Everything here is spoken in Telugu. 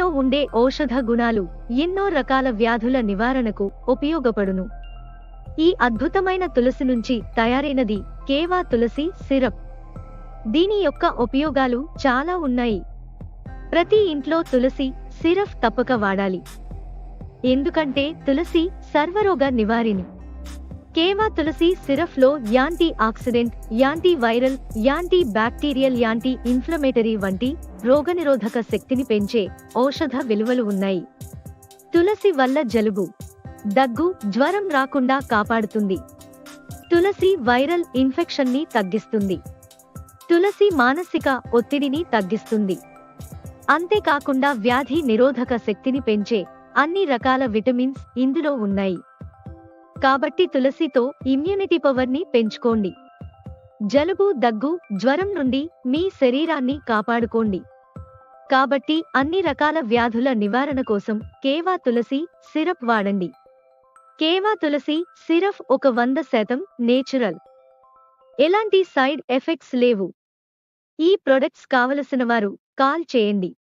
తులసిలో ఉండే ఔషధ గుణాలు ఎన్నో రకాల వ్యాధుల నివారణకు ఉపయోగపడును. ఈ అద్భుతమైన తులసి నుంచి తయారైనది కేవా తులసి సిరప్. దీని యొక్క ఉపయోగాలు చాలా ఉన్నాయి. ప్రతి ఇంట్లో తులసి సిరప్ తప్పక వాడాలి. ఎందుకంటే తులసి సర్వరోగ నివారిణి. కేవా తులసి సిరప్ లో anti oxidant, anti viral, anti bacterial, anti inflammatory వంటి రోగనిరోధక శక్తిని పెంచే ఔషధ విలువలు ఉన్నాయి. తులసి వల్ల జలుబు, దగ్గు, జ్వరం రాకుండా కాపాడుతుంది. తులసి వైరల్ ఇన్ఫెక్షన్ ని తగ్గిస్తుంది. తులసి మానసిక ఒత్తిడిని తగ్గిస్తుంది. అంతేకాకుండా వ్యాధి నిరోధక శక్తిని పెంచే అన్ని రకాల విటమిన్స్ ఇందులో ఉన్నాయి. కాబట్టి తులసితో ఇమ్యూనిటీ పవర్ ని పెంచుకోండి. జలుబు, దగ్గు, జ్వరం నుండి మీ శరీరాన్ని కాపాడుకోండి. కాబట్టి అన్ని రకాల వ్యాధుల నివారణ కోసం కేవా తులసి సిరప్ వాడండి. కేవా తులసి సిరప్ 100% నేచురల్. ఎలాంటి సైడ్ ఎఫెక్ట్స్ లేవు. ఈ ప్రొడక్ట్స్ కావలసిన వారు కాల్ చేయండి.